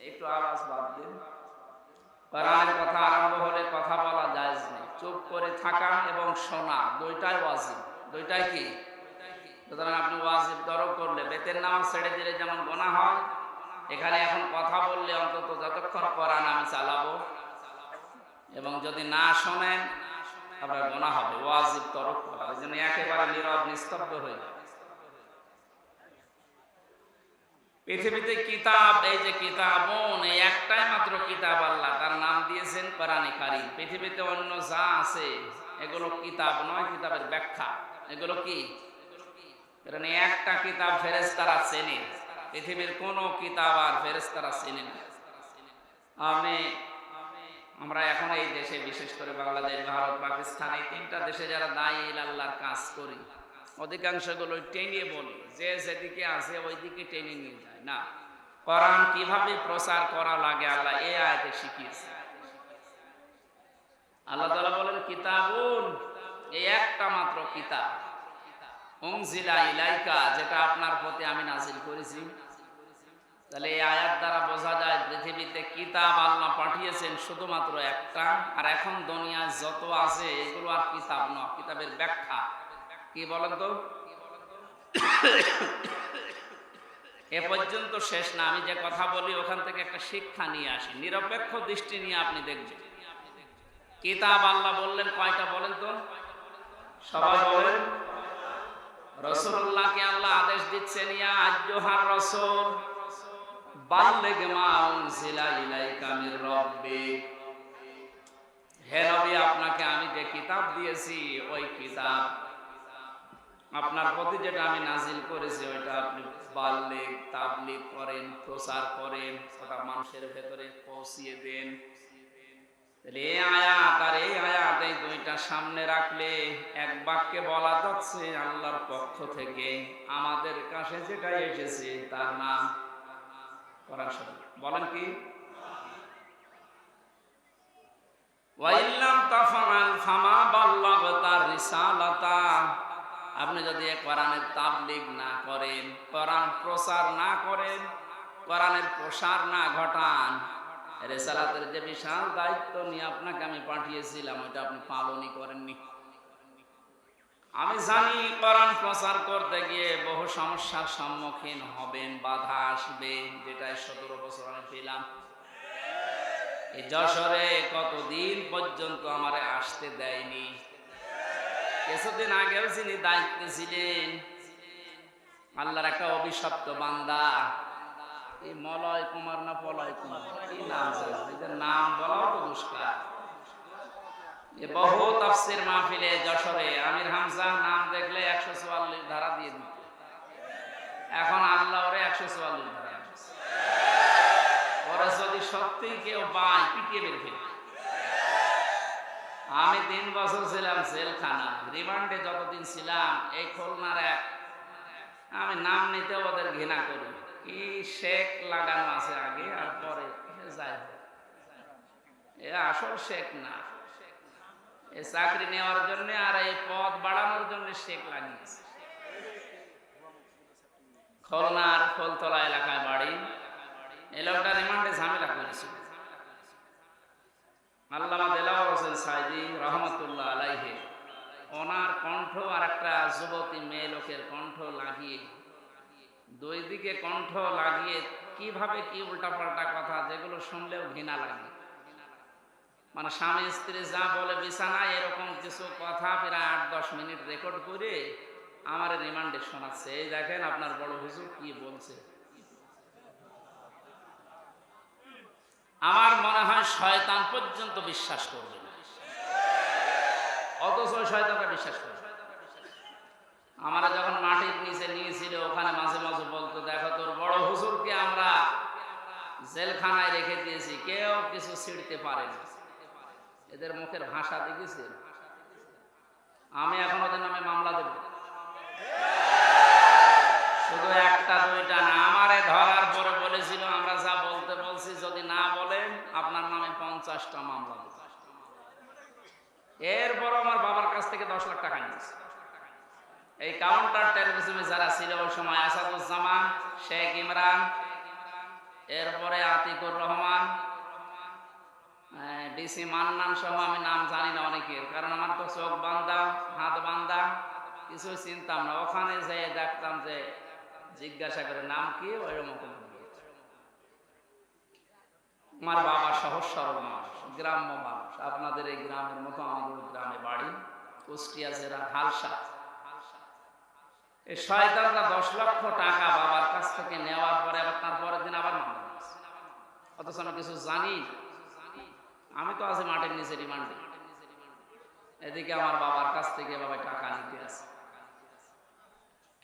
একটু আওয়াজ বাদ দিন। কোরআনের কথা আরম্ভ হলে কথা বলা জায়েজ নেই। চুপ করে থাকা এবং শোনা দুইটাই ওয়াজিব। দুইটাই কি? সুতরাং আপনি ওয়াজিব তরক করলে বেতের নামাজ ছেড়ে দিলে যেমন গুনাহ হয়, এখানে এখন কথা বললে অন্তত যতক্ষণ কোরআন আমি চালাবো এবং যদি না শোনেন আপনার গুনাহ হবে। ওয়াজিব তরক করা, এই জন্য একেবারে নীরব নিস্তব্ধ হয়ে যাবে। পৃথিবীতে কিতাব, এই যে কিতাবুন, এই একটাই মাত্র কিতাব আল্লাহ তার নাম দিয়েছেন কোরআনে কারীম। পৃথিবীতে অন্য যা আছে এগুলো কিতাব নয়, কিতাবের ব্যাখ্যা। এগুলো কি? কারণ এই একটা কিতাব ফেরেশতারা চেনে, পৃথিবীর কোনো কিতাব আর ফেরেশতারা চেনে না। আমরা এখন এই দেশে, বিশেষ করে বাংলাদেশ, ভারত, পাকিস্তান, এই তিনটা দেশে যারা দায়ী আল্লাহর কাজ করি, অধিকাংশগুলো টেনে বলে যে যেদিকে আছে ওই দিকে টেনে নিয়ে যায় না। কোরআন কিভাবে প্রচার করা লাগে আল্লাহ এই আয়াতে শিখিয়েছে। আল্লাহ তাআলা বলেন কিতাবুন, এই একটা মাত্র কিতাব, উনজিলা ইলাইকা, যেটা আপনার প্রতি আমি নাযিল করেছি। তাহলে এই আয়াত দ্বারা বোঝা যায় পৃথিবীতে কিতাব আল্লাহ পাঠিয়েছেন শুধুমাত্র একটা। আর এখন দুনিয়ায় যত আছে এগুলো আর কিতাব নয়, কিতাবের ব্যাখ্যা। কি বলেন তো? এ পর্যন্ত শেষ না, আমি যে কথা বলি ওখান থেকে একটা শিক্ষা নিয়ে আসি, নিরপেক্ষ দৃষ্টি নিয়ে আপনি দেখবেন। কিতাব আল্লাহ বললেন কয়টা বলেন তো? সবাই বলেন। রাসূলুল্লাহকে আল্লাহ আদেশ দিচ্ছেন, ইয়া আইয়ুহার রাসূল বাল্লিগ মা উনজিলা ইলাইকা মির রাব্বিক, হে নবী আপনাকে আমি যে কিতাব দিয়েছি ওই কিতাব, আপনার প্রতি যেটা আমি নাজিল করেছি ওইটা আপনি বাল্লিগ, তাবলীগ করেন, প্রচার করেন, ওটা মানুষের ভেতরে পৌঁছিয়ে দেন। তাহলে এই আয়াত আর এই আয়াত, এই দুইটা সামনে রাখলে এক বাক্যে বলা যাচ্ছে আল্লাহর পক্ষ থেকে আমাদের কাছে যেটা এসেছে তার নাম কোরআন শরীফ। বলেন কি? ওয়া ইল্লাম তাফআল ফামা বাল্লাগতা রিসালাতা, আপনি যদি কোরআনের তাবলীগ না করেন, কোরআন প্রচার না করেন, কোরআনের প্রসার না ঘটান, রিসালাতের যে বিশাল দায়িত্ব নিয়ে আপনাকে আমি পাঠিয়েছিলাম ওটা আপনি পালনই করেননি। আমি জানি কোরআন প্রচার করতে গিয়ে বহু সমস্যার সম্মুখীন হবেন, বাধা আসবে, যেটা 17 বছর আমি পেলাম। এই যশোরে কতদিন পর্যন্ত আমারে আসতে দেয়নি। কিছুদিন আগেও যিনি দায়িত্বে ছিলেন আল্লাহর একটা অভিশপ্ত বান্দা, এই মলয় কুমার না পলয় কুমার, কি নাম ছিল, এদের নাম বলাও তো দুষ্কার। বহু তাফসীর মাহফিলে যশোরে আমির হামজা নাম দেখলে 144 ধারা দিয়ে দিত। এখন আল্লাহ ওরে 144 ধারা, ওরা যদি সত্যি কেউ পায় পিটিয়ে বের ফেলে। আমি 3 বছর ছিলাম জেলখানা, রিমান্ডে যতদিন ছিলাম, এই খুলনার এক, আমি নাম নিতে ওদের ঘৃণা করি, কি শেখ লাগানো আছে আগে আর পরে, যাই হোক এ আসল শেখ না, এই চাকরি নেওয়ার জন্য আর এই পদ বাড়ানোর জন্য শেখ লাগিয়েছে। খুলনার ফুলতলা এলাকায় বাড়ি। এই লোকটা রিমান্ডে ঝামেলা করেছিল। আল্লামা দেলাওয়ার হোসেন সাইদি রহমতুল্লাহ আলাইহি, ওনার কণ্ঠ আর একটা যুবতী মেয়ে লোকের কণ্ঠ লাগিয়ে, দুই দিকে কণ্ঠ লাগিয়ে কিভাবে কি উল্টাপাল্টা কথা, যেগুলো শুনলেও ঘৃণা লাগে। মানে স্বামী স্ত্রী যা বলে বিছানায় এরকম কিছু কথা প্রায় 8-10 মিনিট রেকর্ড করে আমার রিমান্ডে শোনাচ্ছে। এই দেখেন আপনার বড় হুজুর কি বলছে। আমার মনে হয় শয়তান পর্যন্ত বিশ্বাস করবে না, অথচ শয়তানরা বিশ্বাস করবে। আমরা যখন মাটির নিচে নিয়েছিল ওখানে মাঝে মাঝে বলতো, দেখো তোর বড় হুজুরকে আমরা জেলখানায় রেখে দিয়েছি, কেউ কিছু ছিড়তে পারে না। এদের মুখের ভাষা দেখেছি। আমি এখন ওদের নামে মামলা দেব, শুধু একটা দুইটা না। আমারে ধরার পরে বলেছিল আমরা যা বলতে বলছি যদি না বলেন আপনার নামে 50টা মামলা দেব। এরপর আমার বাবার কাছ থেকে 10 লাখ টাকা নিয়েছে। এই কাউন্টার টেরোরিজমে যারা ছিল ওই সময়, আসাদুজ্জামান, শেখ ইমরান, এরপরে আতিকুর রহমান, ডিসি মান্নান সহ আমি নাম জানি না অনেকের, কারণ আমার তো চোখ বান্ধা হাত বান্ধা, কিছুই চিনতাম না। ওখানে যেয়ে দেখতাম যে জিজ্ঞাসা করে নাম কি, ওইরকম। আমার বাবা সহজ সরল মানুষ, গ্রাম্য মানুষ, আপনাদের এই গ্রামের মতো আমাদের গ্রামে বাড়ি, কুষ্টিয়া জেলার হালসা। এই শয়তানরা 10 লক্ষ টাকা বাবার কাছ থেকে নেওয়ার পরে আবার তার পরের দিন আবার মামলা দিয়েছে। অথচ আমি কিছু জানি, আমি তো আছি মাঠের নিচে রিমান্ডে, এদিকে আমার বাবার কাছ থেকে বাবা টাকা নিতে আছে।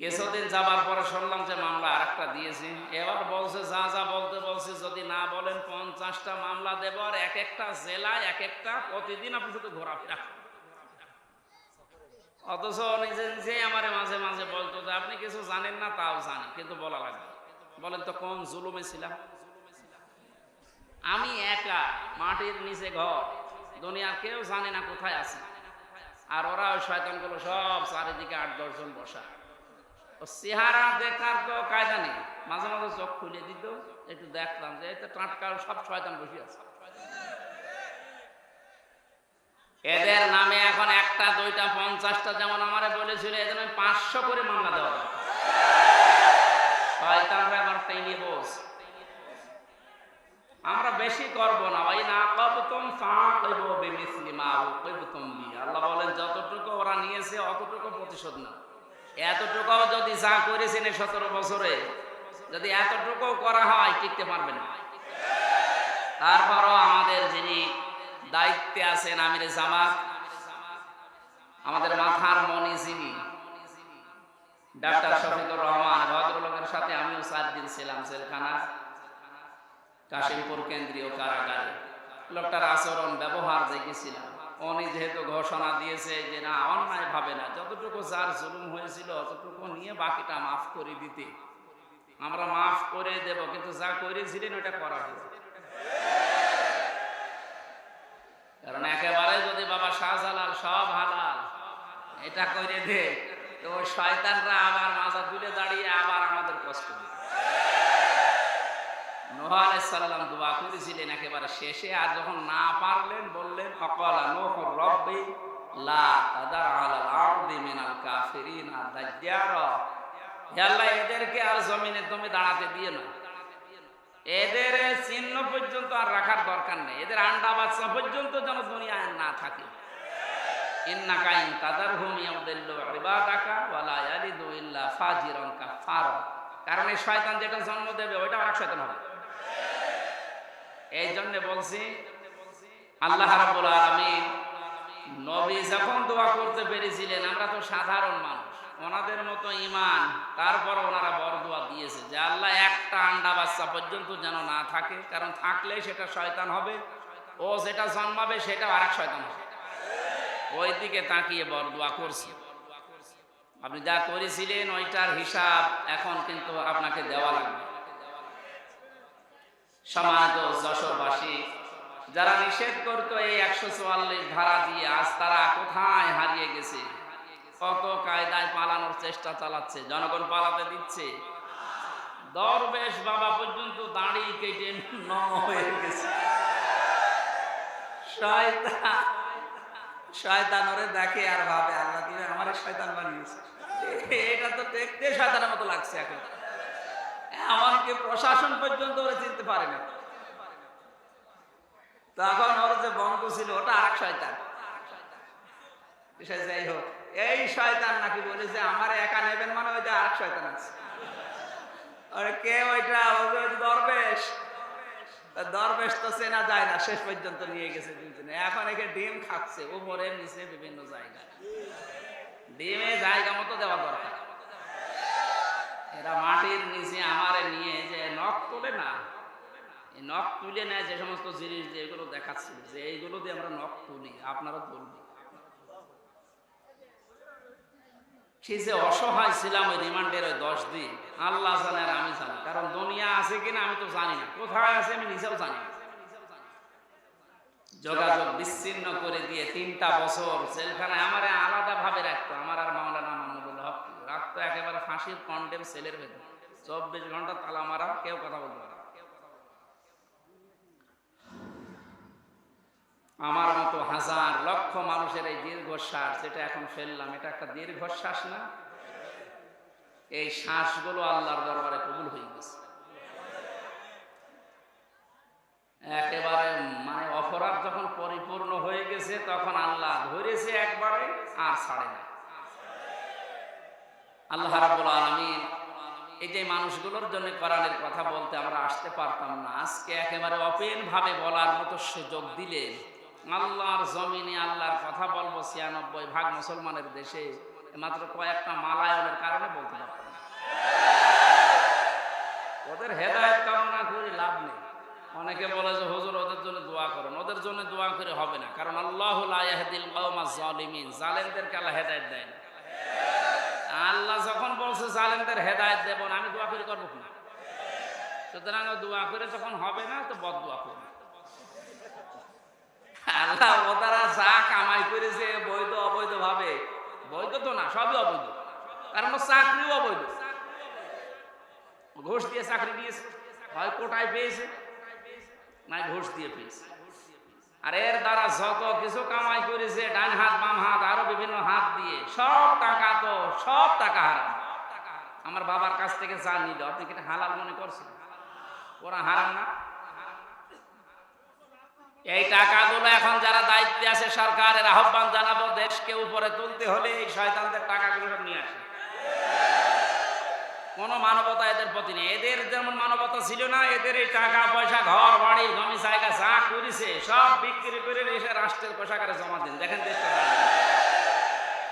কিছুদিন যাবার পরে শুনলাম যে মামলা আরেকটা দিয়েছে। এবার বলছে যা যা বলতে বলছে, যদি না বলেন 50টা মামলা দেব, আর এক একটা জেলায় এক একটা, প্রতিদিন আপনি শুধু ঘোরাফেরা। অথচ নিজে নিজে আমারে মাঝে মাঝে বলতো যে আপনি কিছু জানেন না, তাও জানি, কিন্তু বলা লাগবে। বলেন তো কোন জুলুমে ছিলাম আমি? একা মাটির নিচে ঘর, দুনিয়ার কেউ জানে না কোথায় আছে, আর ওরা ওই শয়তানগুলো সব চারিদিকে 8-10 জন বসা। চেহারা দেখার তো কায়দা নেই, মাঝে মাঝে চোখ খুলে দিত, একটু দেখতাম যে এটা টাটকা সব শয়তান বসে আছে। এদের নামে এখন 1টা 2টা 50টা, যেমন আমারে বলেছিল, এদের 500 করে মামলা দেওয়া দরকার। শয়তানরা এখন টেনে বস, আমরা বেশি করব না। ওই না কবতুম ফাকিবু বিমিসলি মা উকিবতুম বি। আল্লাহ বলেন যতটুকু ওরা নিয়েছে অতটুকু প্রতিশোধ না। এতটুকুও যদি যা করেছেন 17 বছরে, যদি এতটুকু করা হয়, টিকতে পারবে না। তারপরও আমাদের যিনি দায়িত্বে আছেন আমিরে জামাত, আমাদের মাথার মনি যিনি ডাক্তার শফিকুর রহমান, ভদ্রলোকের সাথে আমিও 4 দিন ছিলাম জেলখানা, কাশিমপুর কেন্দ্রীয় কারাগারে। লোকটার আচরণ ব্যবহার দেখেছিলাম। উনি যেহেতু ঘোষণা দিয়েছে যে না, অন্যায় ভাবে না, যতটুকু যার জুলুম হয়েছিল অতটুকু নিয়ে বাকিটা মাফ করে দিতে, আমরা মাফ করে দেব, কিন্তু যা করেছিলেন ওটা করা হবে। কারণ একেবারে যদি বাবা শাহজালাল সব হালাল এটা করে দে, তো ওই শয়তানরা আবার মাথা তুলে দাঁড়িয়ে আবার আমাদের কষ্ট দেবে। নূহ আলাইহিস সালাম দোয়া করেছিলেন একেবারে শেষে, আর যখন না পারলেন বললেন ফাকালা নূহুর রাব্বি লা তাদার আলাল আরদি মিনাল কাফিরিনা দাজ্জারা। হে আল্লাহ, এদেরকে আর জমিনে তুমি দাঁড়াতে দিও না, এদের চিহ্ন পর্যন্ত আর রাখার দরকার নেই, এদের আন্ডা বাচ্চা পর্যন্ত যেন দুনিয়ায় না থাকে। ইন্নাকা ইন তাদারহুম ইয়াউদিল্লু ইবাদাকা ওয়া লা ইয়ালিদু ইল্লা ফাজিরান কাফারা। কারণ এই শয়তান যেটা জন্ম দেবে ওইটা আরেক শয়তান হবে। এই জন্য বলছি, আল্লাহ রাব্বুল আলামিন নবী যখন দোয়া করতে পেরেছিলেন, আমরা তো সাধারণ মানুষ, ওনাদের মতো ঈমান, তারপর ওনারা বড় দোয়া দিয়েছে যে আল্লাহ একটা আন্ডা বাচ্চা পর্যন্ত যেন না থাকে, কারণ থাকলে সেটা শয়তান হবে, ও যেটা জন্মাবে সেটা আরেক শয়তান হবে। ওই দিকে তাকিয়ে বড় দোয়া করছি। আপনি যা করেছিলেন ওইটার হিসাব এখন কিন্তু আপনাকে দেওয়া লাগবে। সম্মানিত যশোরবাসী, যারা নিষেধ করতো এই 144 ধারা দিয়ে, আজ তারা কোথায় হারিয়ে গেছে। কত কায়দায় পালানোর চেষ্টা চালাচ্ছে, জনগণ পালাতে দিচ্ছে। দরবেশ বাবা পর্যন্ত দাড়ি কেটে ন হয়ে গেছে। শয়তান ওরে দেখে আর ভাবে আল্লাহ কি আমার শয়তান বানিয়েছে। এটা তো দেখতে শয়তানের মতো লাগছে এখন, এমনকি প্রশাসন পর্যন্ত ওরা চিনতে পারে না। তখন ওর যে বন্ধু ছিল ওটা আরেক শয়তান। যাই হোক, এই শয়তান নাকি বলেছে আমার একা নেবেন, মানে ওই যে আরেক শয়তান আছে। কে ওইটা? দরবেশ। দরবেশ তো চেনা যায় না, শেষ পর্যন্ত নিয়ে গেছে দুজনে। এখন একে ডিম খাচ্ছে উপরে নিচে বিভিন্ন জায়গায়। ডিমে জায়গা মতো দেওয়া দরকার। এরা মাটির নিচে আমারে নিয়ে যে নখ তোলে না, এই নখ তুলে নেয় যে সমস্ত জিনিস, যে এগুলো দেখাচ্ছিল যে এইগুলো দিয়ে আমরা নখ তুলি, আপনারা তুলবেন। সে যে অসহায় ছিলাম ওই রিমান্ডের ওই 10 দিন, আল্লাহ জানে আর আমি জানি। কারণ দুনিয়া আছে কিনা আমি তো জানি না, কোথায় আছে আমি নিজেও জানি না। যোগাযোগ বিচ্ছিন্ন করে দিয়ে 3টা বছর জেলখানায় আমারে আলাদা ভাবে রাখতো। আমার আর মাওলানা মামুনুল হক রাখতো একেবারে ফাঁসির কন্ডেম সেলের ভেতর, 24 ঘন্টা তালা মারা, কেউ কথা বলতে পারে। আমার মতো হাজার লক্ষ মানুষের এই দীর্ঘশ্বাস যেটা এখন ফেললাম, এটা একটা দীর্ঘশ্বাস না? এই শ্বাসগুলো আল্লাহর দরবারে কবুল হয়ে গেছে। একেবারে মানে অপরাধ যখন পরিপূর্ণ হয়ে গেছে তখন আল্লাহ ধরেছে একবারে আর ছাড়ে না। আল্লাহ রাব্বুল আলামিন এই যে মানুষগুলোর জন্য কোরআনের কথা বলতে আমরা আসতে পারতাম না, আজকে একেবারে ওপেন ভাবে বলার মতো সুযোগ দিলেন। আল্লাহর জমিনে আল্লাহর কথা বলবো ৯৬ ভাগ মুসলমানের দেশে, মাত্র কয়েকটা মালায়নের কারণে বলতে পারতাম না। ওদের হেদায়েত কামনা করে লাভ নেই। অনেকে বলে যে হুজুর ওদের জন্য দোয়া করেন, ওদের জন্য দোয়া করে হবে না, কারণ আল্লাহু লা ইয়াহদিল কওমাজ জালিমিন, জালেমদেরকে আল্লাহ হেদায়েত দেয় না। আল্লাহ যখন বলছে জালেমদের হেদায়েত দেব না, আমি দোয়া করে করবো না। সুতরাং দোয়া করে যখন হবে না তো বদদোয়া করব। আল্লাহ ওরা যা কামাই করেছে বৈধ অবৈধ ভাবে, বৈধ তো না, সবই অবৈধ, কারণ চাকরিও অবৈধ। ঘুষ দিয়ে চাকরি দিয়েছে, হয় কোটায় পেয়েছে না ঘুষ দিয়ে পেয়েছে। আর এর দ্বারা যত কিছু কামাই করেছে ডান হাত বাম হাত আরো বিভিন্ন হাত দিয়ে, সব টাকা তো সব টাকা হারাম। আমার বাবার কাছ থেকে যা নিল আপনি কি হালাল মনে করছেন? ওরা হারাম না? এই টাকাগুলো এখন যারা দায়িত্বে আছে সরকারের আহ্বান জানাবো, দেশকে উপরে তুলতে হলে এই শয়তানদের টাকাগুলো সব নিয়ে আসে। কোন মানবতা এদের প্রতি নেই। এদের যেমন মানবতা ছিল না, এদের এই টাকা পয়সা ঘর বাড়ি জমি জায়গা যা করেছে সব বিক্রি করে এসে রাষ্ট্রের কোষাগারে জমা দিন, দেখেন দেশটা।